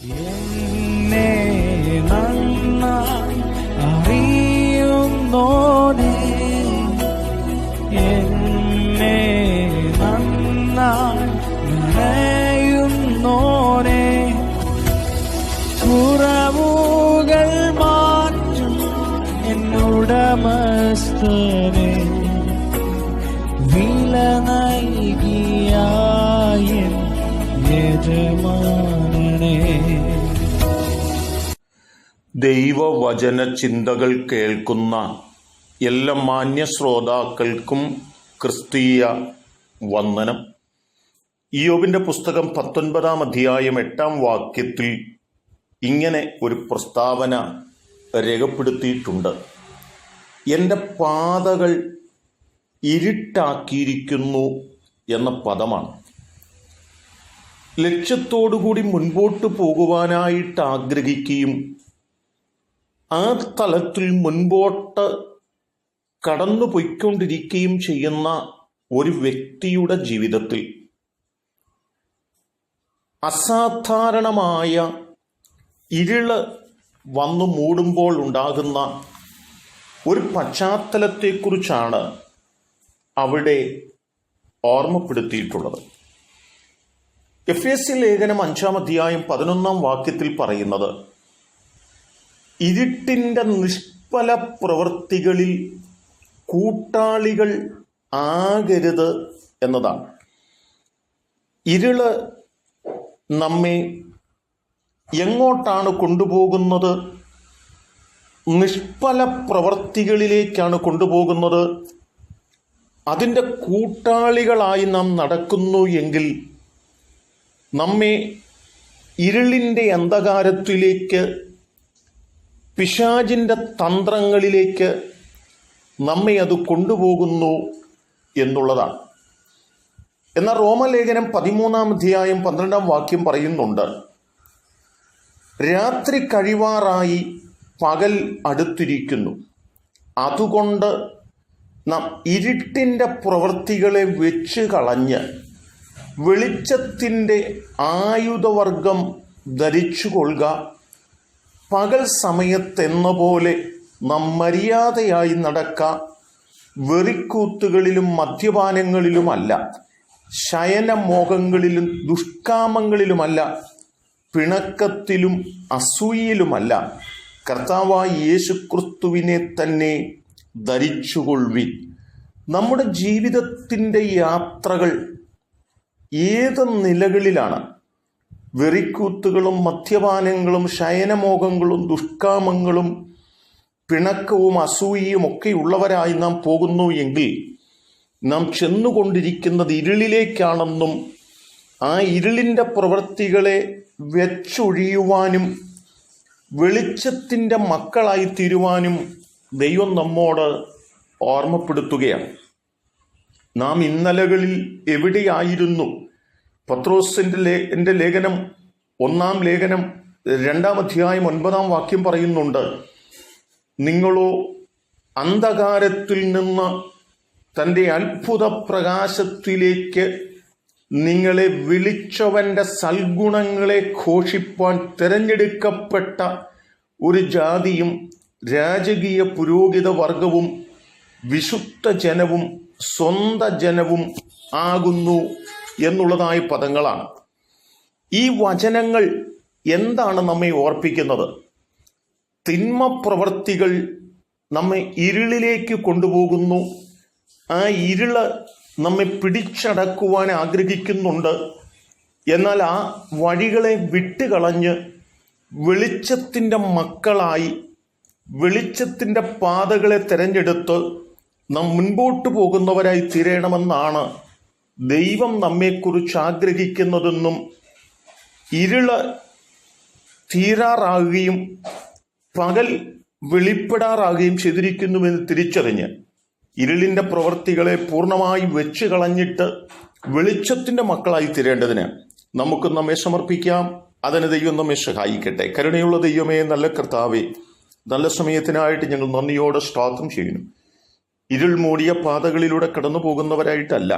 എന്നെ നന്നായി അറിയുന്നോനേ, എന്നെ നന്നായി അറിയുന്നോനേ, കുറവുകൾ മാറ്റും എന്നുടമസ്ഥനേ, വില നൽകിയ യജമാനനേ. ദൈവവചന ചിന്തകൾ കേൾക്കുന്ന എല്ലാ മാന്യ ശ്രോതാക്കൾക്കും ക്രിസ്തീയ വന്ദനം. ഇയ്യോബിന്റെ പുസ്തകം 19-ാം അധ്യായം 8-ാം വാക്യത്തിൽ ഇങ്ങനെ ഒരു പ്രസ്താവന രേഖപ്പെടുത്തിയിട്ടുണ്ട്. എൻ്റെ പാതകൾ ഇരുട്ടാക്കിയിരിക്കുന്നു എന്ന പദമാണ്. ലക്ഷ്യത്തോടുകൂടി മുൻപോട്ട് പോകുവാനായിട്ട് ആഗ്രഹിക്കുകയും ആ തലത്തിൽ മുൻപോട്ട് കടന്നു പോയിക്കൊണ്ടിരിക്കുകയും ചെയ്യുന്ന ഒരു വ്യക്തിയുടെ ജീവിതത്തിൽ അസാധാരണമായ ഇരുള് വന്നു മൂടുമ്പോൾ ഉണ്ടാകുന്ന ഒരു പശ്ചാത്തലത്തെക്കുറിച്ചാണ് അവിടെ ഓർമ്മപ്പെടുത്തിയിട്ടുള്ളത്. എഫേസ്യ ലേഖനം 5-ാം അധ്യായം 11-ാം വാക്യത്തിൽ പറയുന്നത്, ഇരുട്ടിൻ്റെ നിഷ്ഫല പ്രവൃത്തികളിൽ കൂട്ടാളികൾ ആകരുത് എന്നതാണ്. ഇരുള് നമ്മെ എങ്ങോട്ടാണ് കൊണ്ടുപോകുന്നത്? നിഷ്ഫല പ്രവൃത്തികളിലേക്കാണ് കൊണ്ടുപോകുന്നത്. അതിൻ്റെ കൂട്ടാളികളായി നാം നടക്കുന്നു എങ്കിൽ നമ്മെ ഇരുളിൻ്റെ അന്ധകാരത്തിലേക്ക്, പിശാചിൻ്റെ തന്ത്രങ്ങളിലേക്ക് നമ്മെ അത് കൊണ്ടുപോകുന്നു എന്നുള്ളതാണ്. എന്നാൽ റോമലേഖനം 13-ാം അധ്യായം 12-ാം വാക്യം പറയുന്നുണ്ട്, രാത്രി കഴിവാറായി പകൽ അടുത്തിരിക്കുന്നു, അതുകൊണ്ട് നാം ഇരുട്ടിൻ്റെ പ്രവൃത്തികളെ വെച്ച് കളഞ്ഞ് വെളിച്ചത്തിൻ്റെ ആയുധവർഗം ധരിച്ചുകൊള്ളുക. പകൽ സമയത്തെന്ന പോലെ നാം മര്യാദയായി നടക്ക, വെറിക്കൂത്തുകളിലും മദ്യപാനങ്ങളിലുമല്ല, ശയനമോഹങ്ങളിലും ദുഷ്കാമങ്ങളിലുമല്ല, പിണക്കത്തിലും അസൂയയിലുമല്ല, കർത്താവായ യേശുക്രിസ്തുവിനെ തന്നെ ധരിച്ചുകൊള്ളുവിൻ. നമ്മുടെ ജീവിതത്തിൻ്റെ യാത്രകൾ ഏത് നിലകളിലാണ്? വെറിക്കൂത്തുകളും മദ്യപാനങ്ങളും ശയനമോഹങ്ങളും ദുഷ്കാമങ്ങളും പിണക്കവും അസൂയയും ഒക്കെ ഉള്ളവരായി നാം പോകുന്നു എങ്കിൽ നാം ചെന്നുകൊണ്ടിരിക്കുന്നത് ഇരുളിലേക്കാണെന്നും ആ ഇരുളിൻ്റെ പ്രവൃത്തികളെ വെച്ചൊഴിയുവാനും വെളിച്ചത്തിൻ്റെ മക്കളായി തീരുവാനും ദൈവം നമ്മോട് ഓർമ്മപ്പെടുത്തുകയാണ്. നാം ഇന്നലകളിൽ എവിടെയായിരുന്നു? പത്രോസിൻ്റെ ലേഖനം 1-ാം ലേഖനം 2-ാം അധ്യായം 9-ാം വാക്യം പറയുന്നുണ്ട്, നിങ്ങളോ അന്ധകാരത്തിൽ നിന്ന് തൻ്റെ അത്ഭുത പ്രകാശത്തിലേക്ക് നിങ്ങളെ വിളിച്ചവൻ്റെ സൽഗുണങ്ങളെ ഘോഷിപ്പാൻ തിരഞ്ഞെടുക്കപ്പെട്ട ഒരു ജാതിയും രാജകീയ പുരോഹിത വർഗവും വിശുദ്ധ ജനവും സ്വന്ത ജനവും ആകുന്നു എന്നുള്ളതായ പദങ്ങളാണ്. ഈ വചനങ്ങൾ എന്താണ് നമ്മെ ഓർപ്പിക്കുന്നത്? തിന്മ പ്രവൃത്തികൾ നമ്മെ ഇരുളിലേക്ക് കൊണ്ടുപോകുന്നു. ആ ഇരുള് നമ്മെ പിടിച്ചടക്കുവാൻ ആഗ്രഹിക്കുന്നുണ്ട്. എന്നാൽ ആ വഴികളെ വിട്ടുകളഞ്ഞ് വെളിച്ചത്തിൻ്റെ മക്കളായി വെളിച്ചത്തിൻ്റെ പാതകളെ തിരഞ്ഞെടുത്ത് നാം മുൻപോട്ട് പോകുന്നവരായി തീരണമെന്നാണ് ദൈവം നമ്മെക്കുറിച്ച് ആഗ്രഹിക്കുന്നതെന്നും ഇരുള് തീരാറാകുകയും പകൽ വെളിപ്പെടാറാകുകയും ചെയ്തിരിക്കുന്നുവെന്ന് തിരിച്ചറിഞ്ഞ് ഇരുളിൻ്റെ പ്രവൃത്തികളെ പൂർണ്ണമായി വെച്ച് കളഞ്ഞിട്ട് വെളിച്ചത്തിൻ്റെ മക്കളായി തീരേണ്ടതിന് നമുക്ക് നമ്മെ സമർപ്പിക്കാം. അതിന് ദൈവം നമ്മെ സഹായിക്കട്ടെ. കരുണയുള്ള ദൈവമേ, നല്ല കർത്താവേ, നല്ല സമയത്തിനായിട്ട് ഞങ്ങൾ നന്ദിയോടെ സ്തോത്രം ചെയ്യുന്നു. ഇരുൾ മൂടിയ പാതകളിലൂടെ കടന്നു പോകുന്നവരായിട്ടല്ല,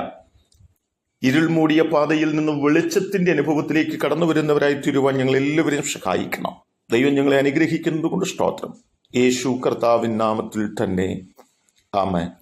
ഇരുൾ മൂടിയ പാതയിൽ നിന്ന് വെളിച്ചത്തിന്റെ അനുഭവത്തിലേക്ക് കടന്നു വരുന്നവരായി തീരുവാൻ ഞങ്ങൾ എല്ലാവരെയും സഹായിക്കണം. ദൈവം ഞങ്ങളെ അനുഗ്രഹിക്കുന്നത് കൊണ്ട് സ്തോത്രം. യേശു കർത്താവിൻ നാമത്തിൽ തന്നെ ആമേൻ.